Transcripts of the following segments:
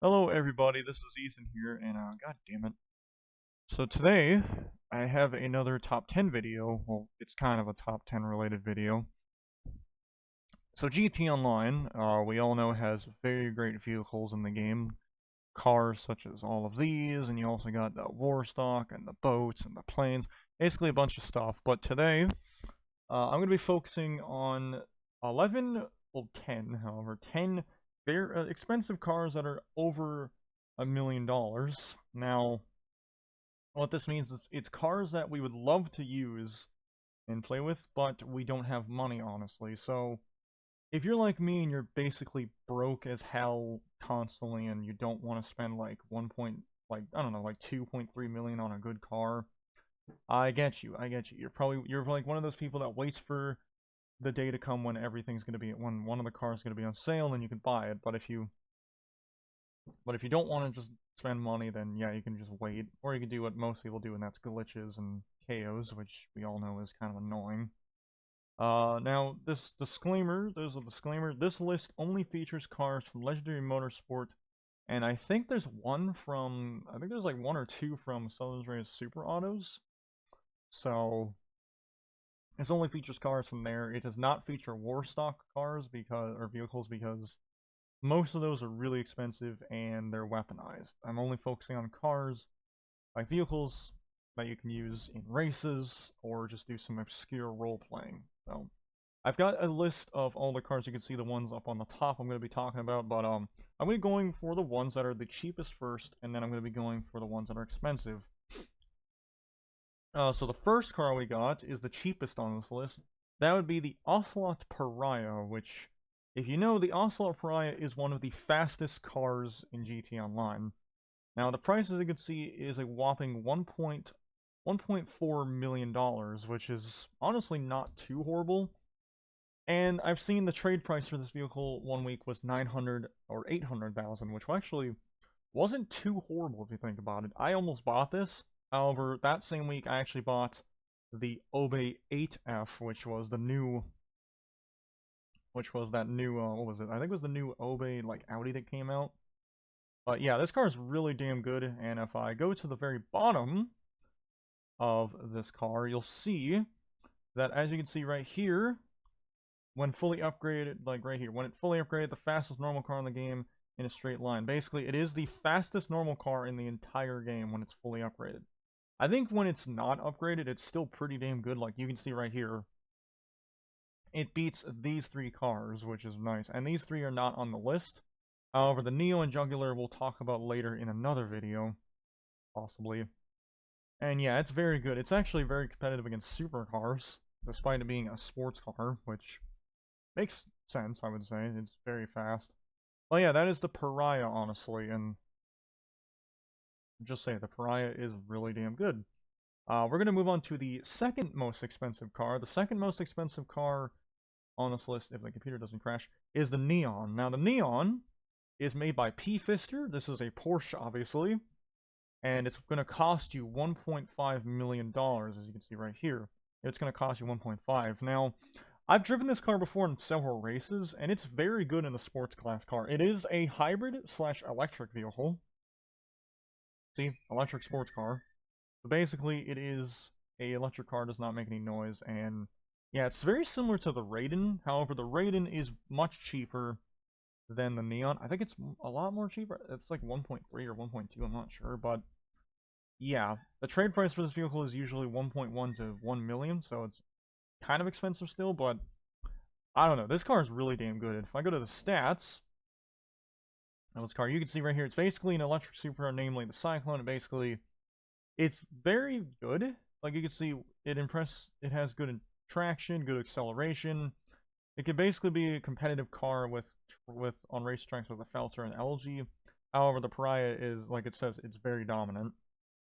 Hello everybody, this is Ethan here, and god damn it. So today, I have another top 10 video. Well, it's kind of a top 10 related video. So GT Online, we all know has very great vehicles in the game. Cars such as all of these, and you also got the Warstock, and the boats, and the planes. Basically a bunch of stuff, but today, I'm going to be focusing on 11, well 10, however, 10 very expensive cars that are over $1 million. Now, what this means is it's cars that we would love to use and play with, but we don't have money, honestly. So, if you're like me and you're basically broke as hell constantly and you don't want to spend like I don't know, like 2.3 million on a good car, I get you. I get you. You're like one of those people that waits for the day to come when everything's going to be when one of the cars is going to be on sale and you can buy it. But if you don't want to just spend money, then yeah, you can just wait, or you can do what most people do, and that's glitches and KOs, which we all know is kind of annoying. Now this disclaimer, there's a disclaimer. This list only features cars from Legendary Motorsport, and I think there's like one or two from Southern Andreas Super Autos. So this only features cars from there. It does not feature Warstock cars or vehicles because most of those are really expensive and they're weaponized. I'm only focusing on cars, like vehicles that you can use in races or just do some obscure role playing. So I've got a list of all the cars. You can see the ones up on the top I'm going to be talking about, but I'm going to be going for the ones that are the cheapest first, and then I'm going to be going for the ones that are expensive. So the first car we got is the cheapest on this list. That would be the Ocelot Pariah, which, if you know, the Ocelot Pariah is one of the fastest cars in GT Online. Now, the price, as you can see, is a whopping $1.4 million, which is honestly not too horrible. And I've seen the trade price for this vehicle one week was 900 or 800,000, which actually wasn't too horrible if you think about it. I almost bought this. However, that same week I actually bought the Obey 8F, which was that new, what was it? I think it was the new Obey, like, Audi that came out. But yeah, this car is really damn good, and if I go to the very bottom of this car, you'll see that, as you can see right here, when fully upgraded, like right here, when it fully upgraded, the fastest normal car in the game in a straight line. Basically, it is the fastest normal car in the entire game when it's fully upgraded. I think when it's not upgraded, it's still pretty damn good. Like you can see right here, it beats these three cars, which is nice. And these three are not on the list. However, the Neo and Jugular we'll talk about later in another video, possibly. And yeah, it's very good. It's actually very competitive against supercars, despite it being a sports car, which makes sense, I would say. It's very fast. Well, yeah, that is the Pariah, honestly, and just say the Pariah is really damn good. We're going to move on to the second most expensive car. The second most expensive car on this list, if the computer doesn't crash, is the Neon. Now, the Neon is made by P-Fister. This is a Porsche, obviously, and it's going to cost you $1.5 million, as you can see right here. It's going to cost you 1.5. Now, I've driven this car before in several races, and it's very good in the sports class car. It is a hybrid/electric vehicle. See, electric sports car. But basically, it is a electric car, does not make any noise, and yeah, it's very similar to the Raiden. However, the Raiden is much cheaper than the Neon. I think it's a lot more cheaper. It's like 1.3 or 1.2, I'm not sure, but yeah, the trade price for this vehicle is usually 1.1 to 1 million, so it's kind of expensive still, but I don't know. This car is really damn good. If I go to the stats of this car, you can see right here, it's basically an electric supercar, namely the Cyclone. And basically, it's very good. Like you can see, it has good traction, good acceleration. It could basically be a competitive car with on racetracks with a Felter and LG. However, the Pariah is, like it says, it's very dominant.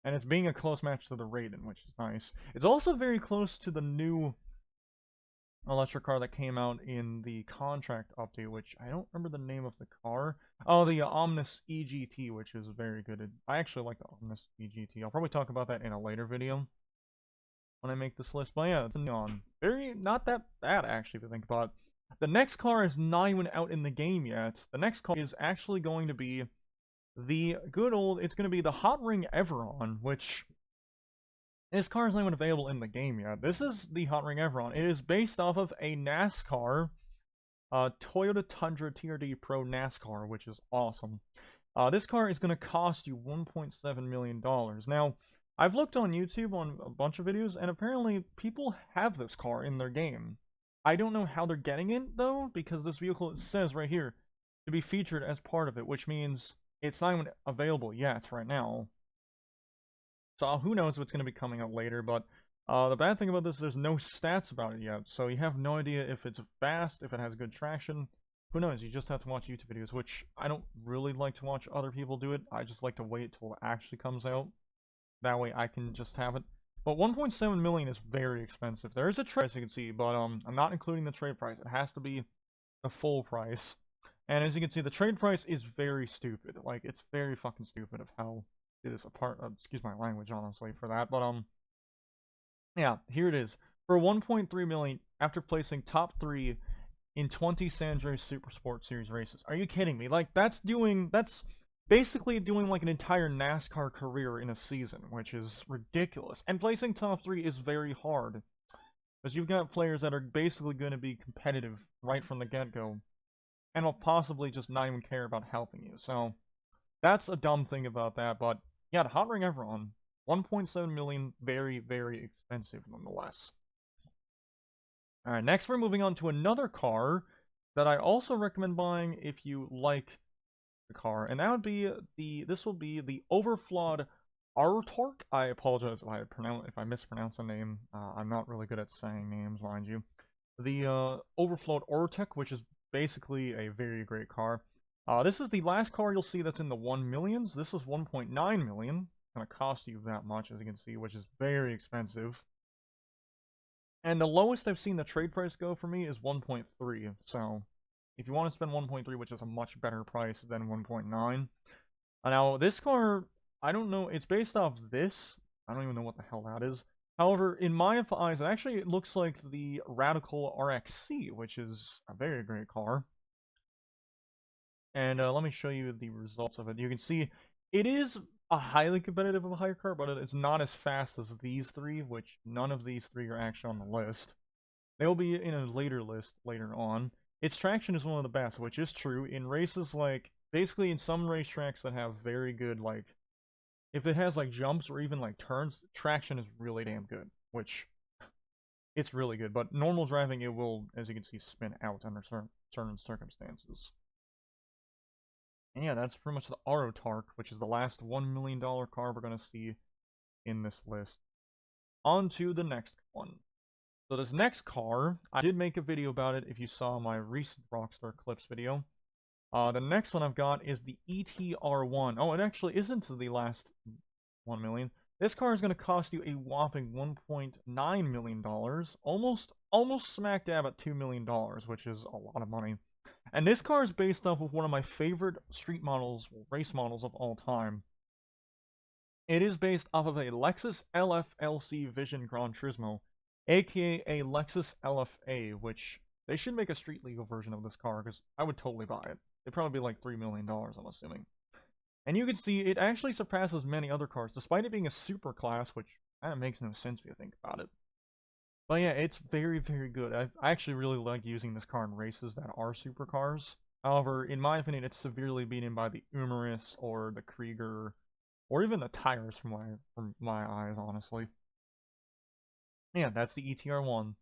And it's being a close match to the Raiden, which is nice. It's also very close to the new electric car that came out in the contract update, which I don't remember the name of the car. Oh, the Omnis EGT, which is very good. I actually like the Omnis EGT. I'll probably talk about that in a later video when I make this list. But yeah, it's a Neon. Not that bad, actually, if you think about it. The next car is not even out in the game yet. The next car is actually going to be The good old, it's going to be the Hot Ring Everon, which this car is not even available in the game yet. This is the Hot Ring Everon. It is based off of a NASCAR, Toyota Tundra TRD Pro NASCAR, which is awesome. This car is going to cost you $1.7 million. Now, I've looked on YouTube on a bunch of videos, and apparently people have this car in their game. I don't know how they're getting it, though, because this vehicle, it says right here, to be featured as part of it, which means it's not even available yet right now. So who knows what's going to be coming out later, but the bad thing about this is there's no stats about it yet, so you have no idea if it's fast, if it has good traction. Who knows, you just have to watch YouTube videos, which I don't really like to watch other people do it. I just like to wait till it actually comes out. That way I can just have it. But 1.7 million is very expensive. There is a trade, as you can see, but I'm not including the trade price. It has to be the full price. And as you can see, the trade price is very stupid. Like, it's very fucking stupid of how it is apart. Excuse my language, honestly, for that. But, yeah, here it is. For 1.3 million, after placing top 3 in 20 San Andreas Super Sport Series races. Are you kidding me? Like, that's basically doing like an entire NASCAR career in a season, which is ridiculous. And placing top 3 is very hard, because you've got players that are basically going to be competitive right from the get-go, and will possibly just not even care about helping you. So, that's a dumb thing about that, but yeah, the Hot Ring Everon, 1.7 million, very, very expensive nonetheless. Alright, next we're moving on to another car that I also recommend buying if you like the car, and that would be this will be the Overflawed Artork. I apologize if I mispronounce the name. I'm not really good at saying names, mind you. The Overflawed Artork, which is basically a very great car. This is the last car you'll see that's in the 1 millions. This is 1.9 million. It's gonna cost you that much, as you can see, which is very expensive. And the lowest I've seen the trade price go for me is 1.3. So, if you want to spend 1.3, which is a much better price than 1.9. Now, this car, I don't know, it's based off this. I don't even know what the hell that is. However, in my eyes, actually, it looks like the Radical RXC, which is a very great car. And let me show you the results of it. You can see it is a highly competitive of a higher car, but it's not as fast as these three, which none of these three are actually on the list. They'll be in a later list later on. Its traction is one of the best, which is true. In races like, basically in some racetracks that have very good, like, if it has like jumps or even like turns, traction is really damn good, which it's really good. But normal driving, it will, as you can see, spin out under certain circumstances. And yeah, that's pretty much the Artork, which is the last $1 million car we're going to see in this list. On to the next one. So this next car, I did make a video about it if you saw my recent Rockstar Clips video. The next one I've got is the ETR1. Oh, it actually isn't the last 1 million. This car is going to cost you a whopping $1.9 million. Almost smack dab at $2 million, which is a lot of money. And this car is based off of one of my favorite street models, race models of all time. It is based off of a Lexus LFLC Vision Gran Turismo, aka a Lexus LFA, which they should make a street legal version of this car, because I would totally buy it. It'd probably be like $3 million, I'm assuming. And you can see it actually surpasses many other cars, despite it being a super class, which kind of makes no sense if you think about it. But yeah, it's very, very good. I actually really like using this car in races that are supercars. However, in my opinion, it's severely beaten by the Umaris or the Krieger, or even the Tires from my eyes, honestly. Yeah, that's the ETR1.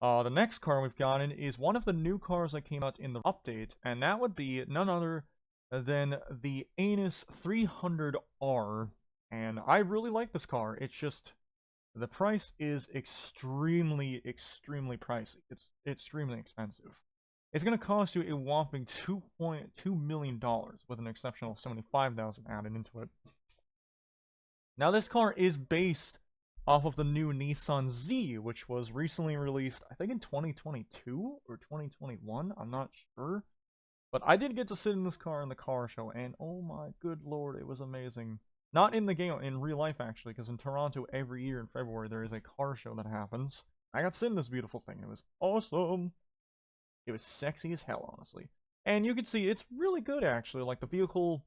The next car we've gotten is one of the new cars that came out in the update, and that would be none other than the Anus 300R. And I really like this car. It's just, the price is extremely, extremely pricey. It's extremely expensive. It's going to cost you a whopping $2.2 million with an exceptional $75,000 added into it. Now, this car is based off of the new Nissan Z, which was recently released, I think in 2022 or 2021, I'm not sure. But I did get to sit in this car in the car show, and oh my good lord, it was amazing. Not in the game, in real life actually, because in Toronto every year in February there is a car show that happens. I got to sit in this beautiful thing, it was awesome. It was sexy as hell, honestly. And you can see, it's really good actually, like the vehicle